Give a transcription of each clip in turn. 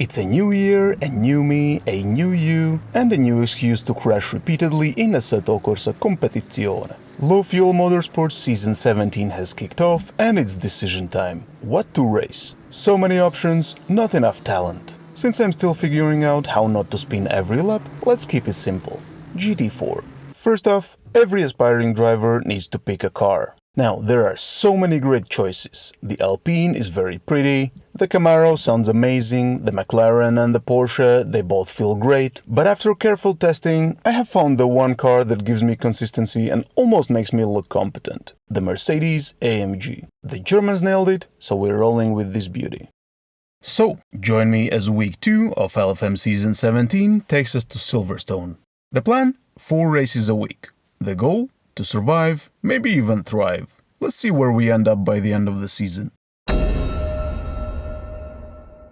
It's a new year, a new me, a new you, and a new excuse to crash repeatedly in Assetto Corsa Competizione. Low Fuel Motorsports Season 17 has kicked off and it's decision time. What to race? So many options, not enough talent. Since I'm still figuring out how not to spin every lap, let's keep it simple. GT4. First off, every aspiring driver needs to pick a car. Now, there are so many great choices. The Alpine is very pretty, the Camaro sounds amazing, the McLaren and the Porsche, they both feel great, but after careful testing, I have found the one car that gives me consistency and almost makes me look competent. The Mercedes AMG. The Germans nailed it, so we're rolling with this beauty. So, join me as week 2 of LFM Season 17 takes us to Silverstone. The plan? 4 races a week. The goal? To survive, maybe even thrive. Let's see where we end up by the end of the season.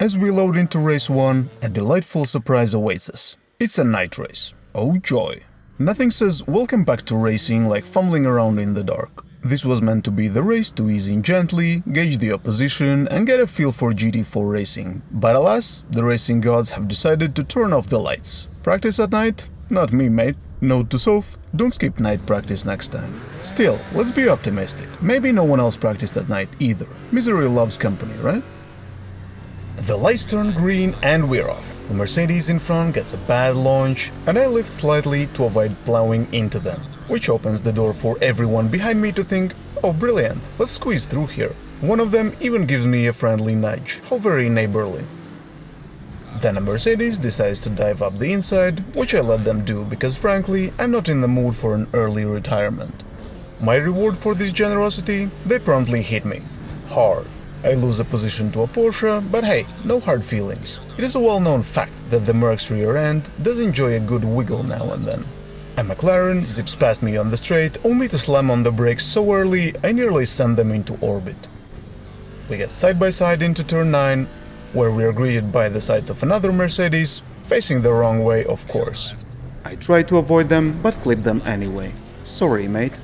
As we load into race 1, a delightful surprise awaits us. It's a night race. Oh joy! Nothing says welcome back to racing like fumbling around in the dark. This was meant to be the race to ease in gently, gauge the opposition and get a feel for GT4 racing. But alas, the racing gods have decided to turn off the lights. Practice at night? Not me, mate. Note to self, don't skip night practice next time. Still, let's be optimistic. Maybe no one else practiced at night either. Misery loves company, right? The lights turn green and we're off. The Mercedes in front gets a bad launch and I lift slightly to avoid plowing into them, which opens the door for everyone behind me to think, oh brilliant, let's squeeze through here. One of them even gives me a friendly nudge, how very neighborly. Then a Mercedes decides to dive up the inside, which I let them do because frankly, I'm not in the mood for an early retirement. My reward for this generosity? They promptly hit me. Hard. I lose a position to a Porsche, but hey, no hard feelings. It is a well-known fact that the Merc's rear end does enjoy a good wiggle now and then. A McLaren zips past me on the straight, only to slam on the brakes so early I nearly send them into orbit. We get side by side into turn 9, where we are greeted by the sight of another Mercedes, facing the wrong way of course. I try to avoid them, but clip them anyway. Sorry, mate.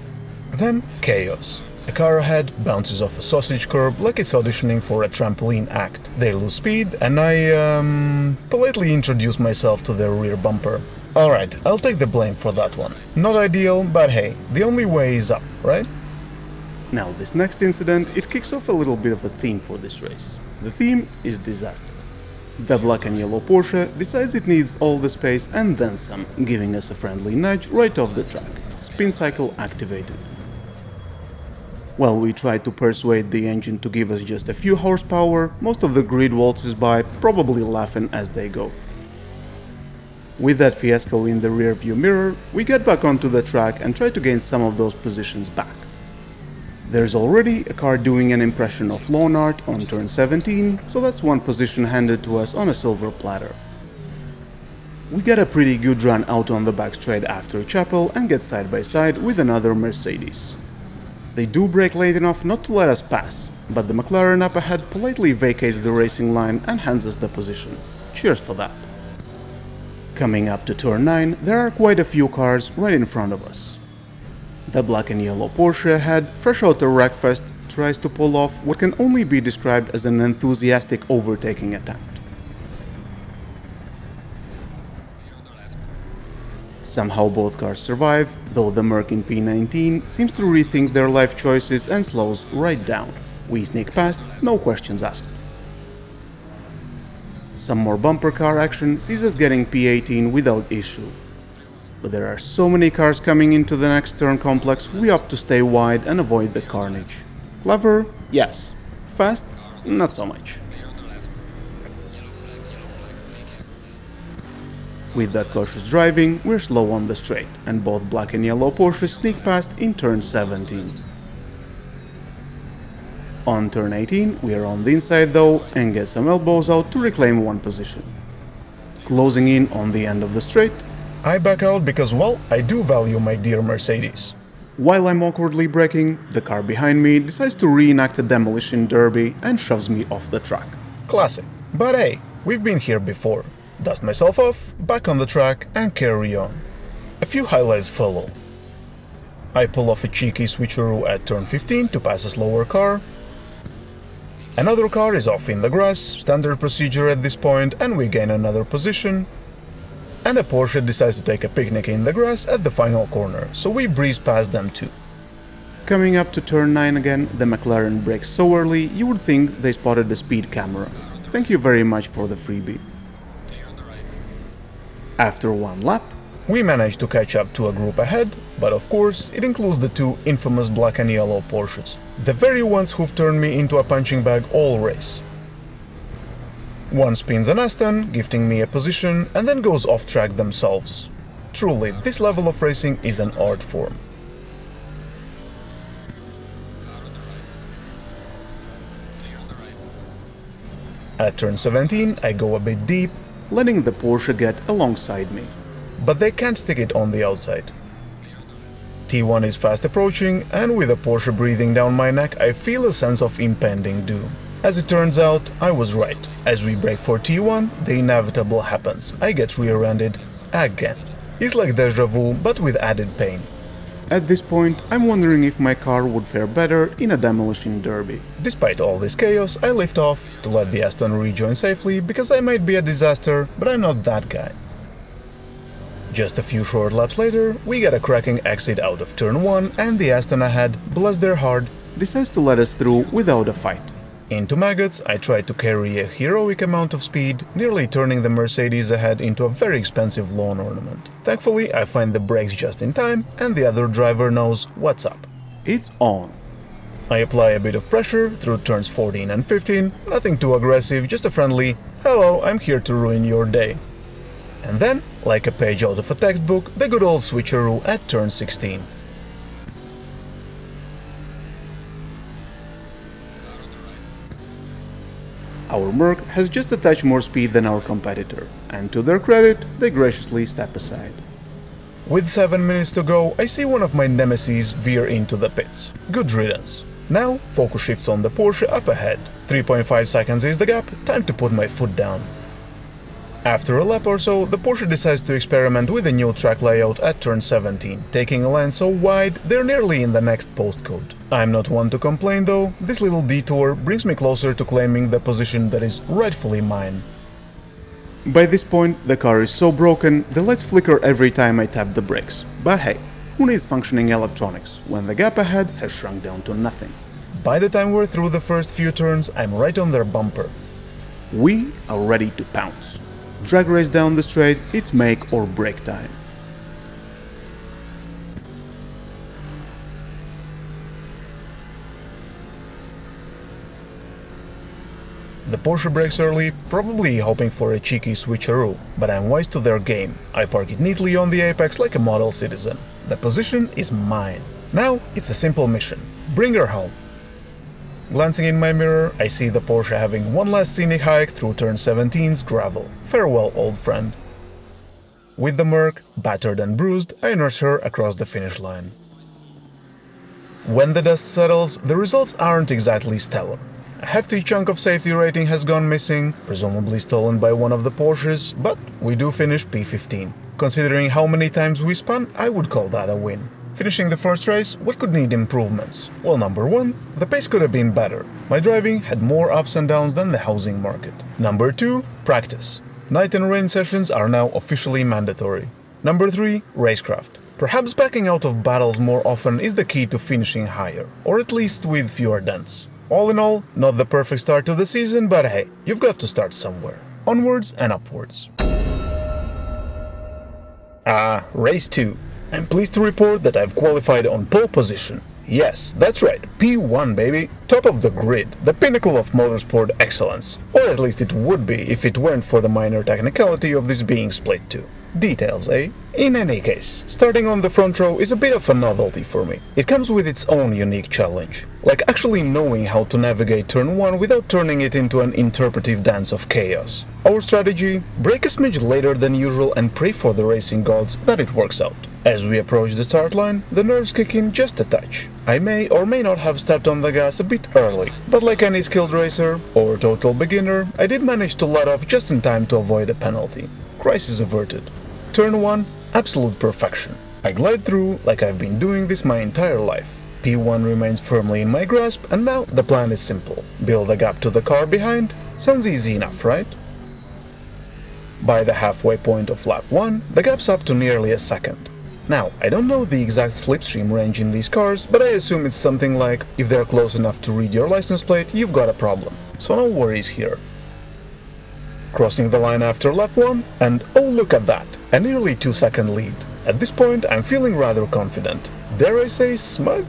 Then chaos. A car ahead bounces off a sausage curb like it's auditioning for a trampoline act. They lose speed and I politely introduce myself to their rear bumper. Alright, I'll take the blame for that one. Not ideal, but hey, the only way is up, right? Now this next incident, it kicks off a little bit of a theme for this race. The theme is disaster. The black and yellow Porsche decides it needs all the space and then some, giving us a friendly nudge right off the track. Spin cycle activated. While we try to persuade the engine to give us just a few horsepower, most of the grid waltzes by, probably laughing as they go. With that fiasco in the rear view mirror, we get back onto the track and try to gain some of those positions back. There's already a car doing an impression of lawn art on turn 17, so that's one position handed to us on a silver platter. We get a pretty good run out on the back straight after Chapel and get side by side with another Mercedes. They do brake late enough not to let us pass, but the McLaren up ahead politely vacates the racing line and hands us the position. Cheers for that. Coming up to turn 9, there are quite a few cars right in front of us. The black and yellow Porsche ahead, fresh out the wreckfest, tries to pull off what can only be described as an enthusiastic overtaking attempt. Somehow both cars survive, though the Merc in P19 seems to rethink their life choices and slows right down. We sneak past, no questions asked. Some more bumper car action sees us getting P18 without issue. But there are so many cars coming into the next turn complex, we opt to stay wide and avoid the carnage. Clever? Yes. Fast? Not so much. With that cautious driving, we're slow on the straight, and both black and yellow Porsches sneak past in turn 17. On turn 18, we are on the inside though, and get some elbows out to reclaim one position. Closing in on the end of the straight, I back out because, well, I do value my dear Mercedes. While I'm awkwardly braking, the car behind me decides to reenact a demolition derby and shoves me off the track. Classic. But hey, we've been here before. Dust myself off, back on the track and carry on. A few highlights follow. I pull off a cheeky switcheroo at turn 15 to pass a slower car. Another car is off in the grass, standard procedure at this point, and we gain another position. And a Porsche decides to take a picnic in the grass at the final corner, so we breeze past them too. Coming up to turn 9 again, the McLaren brakes so early you would think they spotted the speed camera. Thank you very much for the freebie. After one lap, we managed to catch up to a group ahead, but of course it includes the two infamous black and yellow Porsches, the very ones who've turned me into a punching bag all race. One spins an Aston, gifting me a position, and then goes off track themselves. Truly, this level of racing is an art form. At turn 17, I go a bit deep, letting the Porsche get alongside me. But they can't stick it on the outside. T1 is fast approaching, and with a Porsche breathing down my neck, I feel a sense of impending doom. As it turns out, I was right. As we brake for T1, the inevitable happens. I get rear-ended again. It's like deja vu, but with added pain. At this point, I'm wondering if my car would fare better in a demolition derby. Despite all this chaos, I lift off to let the Aston rejoin safely because I might be a disaster, but I'm not that guy. Just a few short laps later, we get a cracking exit out of turn 1 and the Aston ahead, bless their heart, decides to let us through without a fight. Into maggots, I tried to carry a heroic amount of speed, nearly turning the Mercedes ahead into a very expensive lawn ornament. Thankfully, I find the brakes just in time, and the other driver knows what's up. It's on. I apply a bit of pressure through turns 14 and 15, nothing too aggressive, just a friendly, "Hello, I'm here to ruin your day." And then, like a page out of a textbook, the good old switcheroo at turn 16. Our Merc has just a touch more speed than our competitor, and to their credit, they graciously step aside. With 7 minutes to go, I see one of my nemesis veer into the pits. Good riddance. Now, focus shifts on the Porsche up ahead. 3.5 seconds is the gap, time to put my foot down. After a lap or so, the Porsche decides to experiment with a new track layout at turn 17, taking a line so wide they're nearly in the next postcode. I'm not one to complain though, this little detour brings me closer to claiming the position that is rightfully mine. By this point, the car is so broken, the lights flicker every time I tap the brakes. But hey, who needs functioning electronics when the gap ahead has shrunk down to nothing? By the time we're through the first few turns, I'm right on their bumper. We are ready to pounce. Drag race down the straight, it's make or break time. The Porsche brakes early, probably hoping for a cheeky switcheroo, but I'm wise to their game. I park it neatly on the apex like a model citizen. The position is mine. Now it's a simple mission. Bring her home. Glancing in my mirror, I see the Porsche having one last scenic hike through turn 17's gravel. Farewell, old friend. With the Merc, battered and bruised, I nurse her across the finish line. When the dust settles, the results aren't exactly stellar. A hefty chunk of safety rating has gone missing, presumably stolen by one of the Porsches, but we do finish P15. Considering how many times we spun, I would call that a win. Finishing the first race, what could need improvements? Well, number 1, the pace could have been better. My driving had more ups and downs than the housing market. Number 2, practice. Night and rain sessions are now officially mandatory. Number 3, racecraft. Perhaps backing out of battles more often is the key to finishing higher, or at least with fewer dents. All in all, not the perfect start to the season, but hey, you've got to start somewhere. Onwards and upwards. Race 2. I'm pleased to report that I've qualified on pole position. Yes, that's right, P1 baby, top of the grid, the pinnacle of motorsport excellence. Or at least it would be if it weren't for the minor technicality of this being split too. Details, eh? In any case, starting on the front row is a bit of a novelty for me. It comes with its own unique challenge, like actually knowing how to navigate turn 1 without turning it into an interpretive dance of chaos. Our strategy? Brake a smidge later than usual and pray for the racing gods that it works out. As we approach the start line, the nerves kick in just a touch. I may or may not have stepped on the gas a bit early, but like any skilled racer, or total beginner, I did manage to let off just in time to avoid a penalty. Crisis averted. Turn 1, absolute perfection. I glide through like I've been doing this my entire life. P1 remains firmly in my grasp, and now the plan is simple. Build a gap to the car behind. Sounds easy enough, right? By the halfway point of lap 1, the gap's up to nearly a second. Now, I don't know the exact slipstream range in these cars, but I assume it's something like, if they're close enough to read your license plate, you've got a problem. So no worries here. Crossing the line after lap 1, and oh look at that, a nearly 2-second lead. At this point, I'm feeling rather confident. Dare I say smug?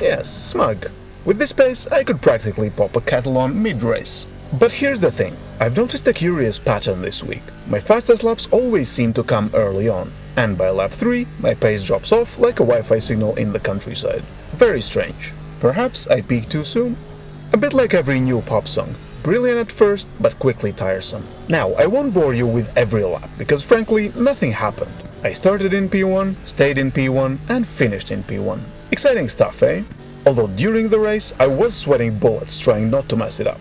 Yes, smug. With this pace, I could practically pop a kettle on mid-race. But here's the thing, I've noticed a curious pattern this week. My fastest laps always seem to come early on, and by lap 3, my pace drops off like a Wi-Fi signal in the countryside. Very strange. Perhaps I peaked too soon? A bit like every new pop song. Brilliant at first, but quickly tiresome. Now, I won't bore you with every lap, because frankly, nothing happened. I started in P1, stayed in P1, and finished in P1. Exciting stuff, eh? Although during the race, I was sweating bullets trying not to mess it up.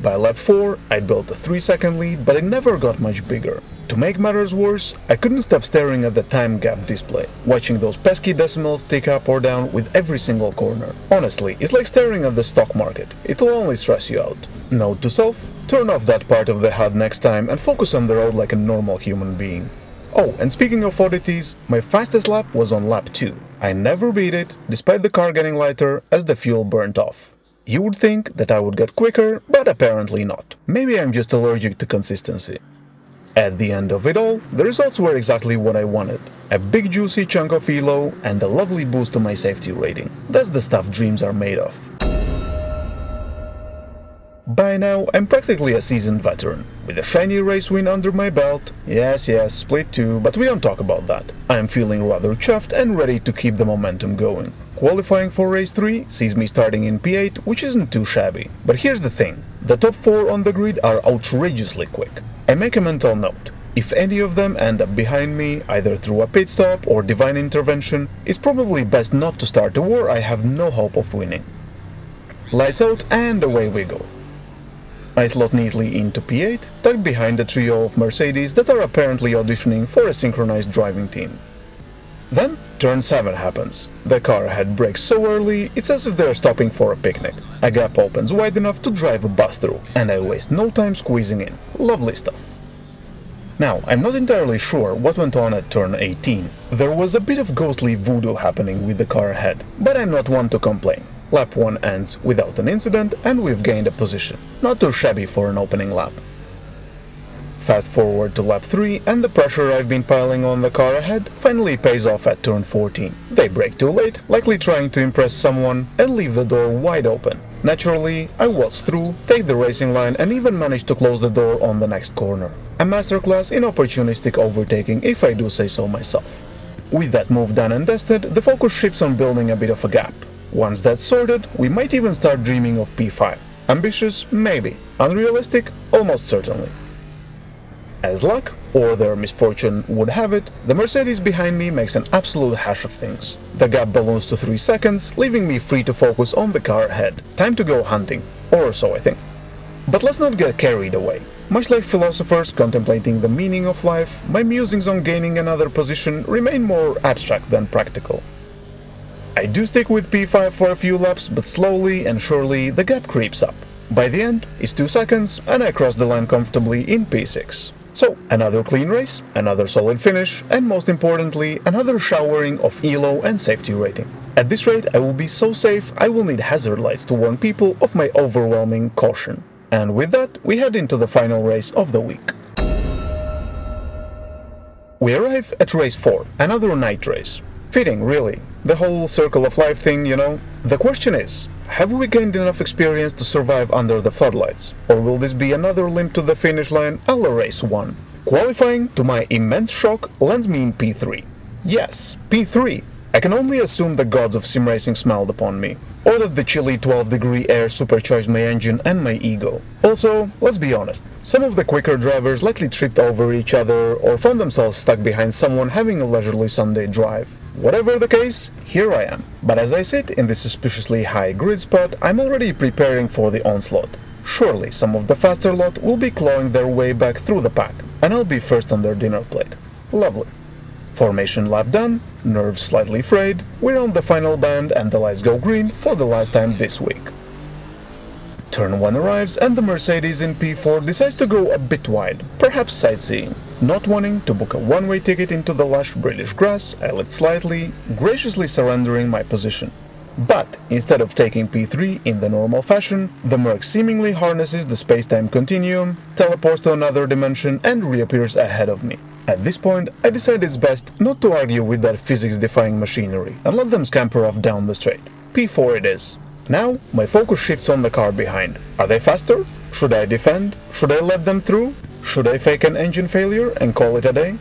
By lap 4, I built a 3-second lead, but it never got much bigger. To make matters worse, I couldn't stop staring at the time gap display, watching those pesky decimals tick up or down with every single corner. Honestly, it's like staring at the stock market. It'll only stress you out. Note to self, turn off that part of the HUD next time and focus on the road like a normal human being. Oh, and speaking of oddities, my fastest lap was on lap 2. I never beat it, despite the car getting lighter as the fuel burnt off. You would think that I would get quicker, but apparently not. Maybe I'm just allergic to consistency. At the end of it all, the results were exactly what I wanted. A big juicy chunk of elo and a lovely boost to my safety rating. That's the stuff dreams are made of. By now, I'm practically a seasoned veteran, with a shiny race win under my belt. Yes, split 2, but we don't talk about that. I'm feeling rather chuffed and ready to keep the momentum going. Qualifying for race 3 sees me starting in P8, which isn't too shabby. But here's the thing, the top 4 on the grid are outrageously quick. I make a mental note. If any of them end up behind me, either through a pit stop or divine intervention, it's probably best not to start a war I have no hope of winning. Lights out and away we go. I slot neatly into P8, tucked behind a trio of Mercedes that are apparently auditioning for a synchronized driving team. Then, turn 7 happens. The car ahead brakes so early, it's as if they're stopping for a picnic. A gap opens wide enough to drive a bus through, and I waste no time squeezing in. Lovely stuff. Now, I'm not entirely sure what went on at turn 18. There was a bit of ghostly voodoo happening with the car ahead, but I'm not one to complain. Lap 1 ends without an incident, and we've gained a position. Not too shabby for an opening lap. Fast forward to lap 3, and the pressure I've been piling on the car ahead finally pays off at turn 14. They brake too late, likely trying to impress someone, and leave the door wide open. Naturally, I was through, take the racing line, and even managed to close the door on the next corner. A masterclass in opportunistic overtaking, if I do say so myself. With that move done and dusted, the focus shifts on building a bit of a gap. Once that's sorted, we might even start dreaming of P5. Ambitious? Maybe. Unrealistic? Almost certainly. As luck, or their misfortune would have it, the Mercedes behind me makes an absolute hash of things. The gap balloons to 3 seconds, leaving me free to focus on the car ahead. Time to go hunting. Or so I think. But let's not get carried away. Much like philosophers contemplating the meaning of life, my musings on gaining another position remain more abstract than practical. I do stick with P5 for a few laps, but slowly and surely the gap creeps up. By the end, it's 2 seconds, and I cross the line comfortably in P6. So, another clean race, another solid finish, and most importantly, another showering of ELO and safety rating. At this rate, I will be so safe, I will need hazard lights to warn people of my overwhelming caution. And with that, we head into the final race of the week. We arrive at race 4, another night race. Fitting, really. The whole circle of life thing, you know. The question is, have we gained enough experience to survive under the floodlights? Or will this be another limp to the finish line a la race 1? Qualifying, to my immense shock, lands me in P3. Yes, P3. I can only assume the gods of sim racing smiled upon me, or that the chilly 12-degree air supercharged my engine and my ego. Also, let's be honest, some of the quicker drivers likely tripped over each other or found themselves stuck behind someone having a leisurely Sunday drive. Whatever the case, here I am. But as I sit in this suspiciously high grid spot, I'm already preparing for the onslaught. Surely some of the faster lot will be clawing their way back through the pack, and I'll be first on their dinner plate. Lovely. Formation lap done, nerves slightly frayed, we're on the final bend and the lights go green for the last time this week. Turn 1 arrives and the Mercedes in P4 decides to go a bit wide, perhaps sightseeing. Not wanting to book a one-way ticket into the lush British grass, I lit slightly, graciously surrendering my position. But instead of taking P3 in the normal fashion, the Merc seemingly harnesses the space-time continuum, teleports to another dimension and reappears ahead of me. At this point, I decide it's best not to argue with that physics-defying machinery and let them scamper off down the straight. P4 it is. Now, my focus shifts on the car behind. Are they faster? Should I defend? Should I let them through? Should I fake an engine failure and call it a day?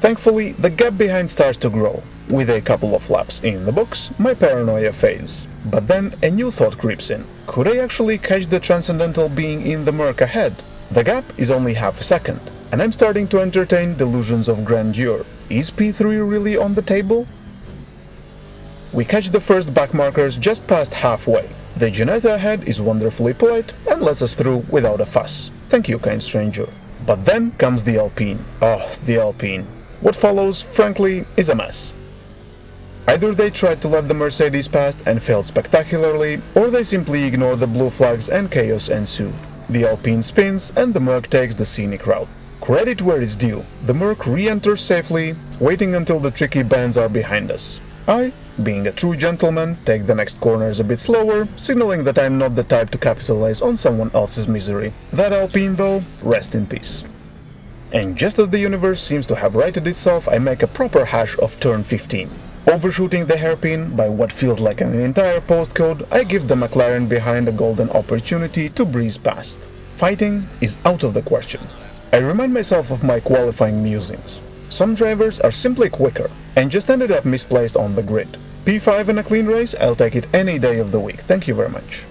Thankfully, the gap behind starts to grow. With a couple of laps in the books, my paranoia fades. But then a new thought creeps in. Could I actually catch the transcendental being in the Merc ahead? The gap is only half a second, and I'm starting to entertain delusions of grandeur. Is P3 really on the table? We catch the first backmarkers just past halfway. The Ginetta ahead is wonderfully polite and lets us through without a fuss. Thank you, kind stranger. But then comes the Alpine. Oh, the Alpine. What follows, frankly, is a mess. Either they tried to let the Mercedes past and failed spectacularly, or they simply ignore the blue flags and chaos ensued. The Alpine spins and the Merc takes the scenic route. Credit where it's due, the Merc re-enters safely, waiting until the tricky bends are behind us. I, being a true gentleman, take the next corners a bit slower, signaling that I'm not the type to capitalize on someone else's misery. That Alpine, though, rest in peace. And just as the universe seems to have righted itself, I make a proper hash of turn 15. Overshooting the hairpin by what feels like an entire postcode, I give the McLaren behind a golden opportunity to breeze past. Fighting is out of the question. I remind myself of my qualifying musings. Some drivers are simply quicker, and just ended up misplaced on the grid. P5 in a clean race, I'll take it any day of the week, thank you very much.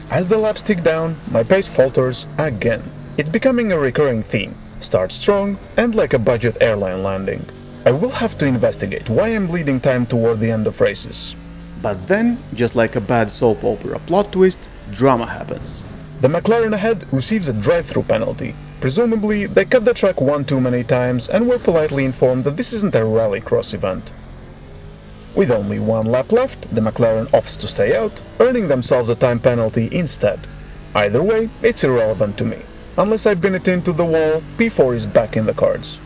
As the laps tick down, my pace falters again. It's becoming a recurring theme. Start strong, and like a budget airline landing. I will have to investigate why I'm bleeding time toward the end of races. But then, just like a bad soap opera plot twist, drama happens. The McLaren ahead receives a drive-through penalty. Presumably, they cut the track one too many times and were politely informed that this isn't a rallycross event. With only one lap left, the McLaren opts to stay out, earning themselves a time penalty instead. Either way, it's irrelevant to me. Unless I pin it into the wall, P4 is back in the cards.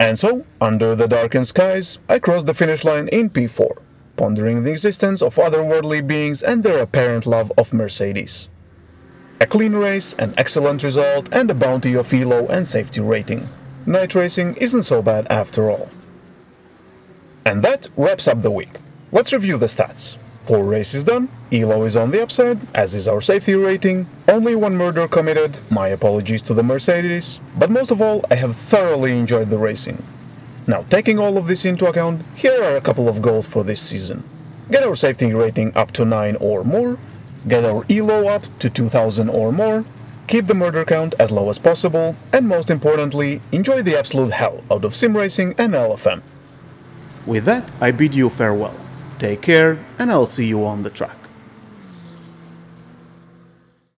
And so, under the darkened skies, I cross the finish line in P4, pondering the existence of otherworldly beings and their apparent love of Mercedes. A clean race, an excellent result, and a bounty of ELO and safety rating. Night racing isn't so bad after all. And that wraps up the week. Let's review the stats. 4 races done, ELO is on the upside, as is our safety rating, only 1 murder committed, my apologies to the Mercedes, but most of all, I have thoroughly enjoyed the racing. Now, taking all of this into account, here are a couple of goals for this season. Get our safety rating up to 9 or more, get our ELO up to 2000 or more, keep the murder count as low as possible, and most importantly, enjoy the absolute hell out of sim racing and LFM. With that, I bid you farewell. Take care, and I'll see you on the track.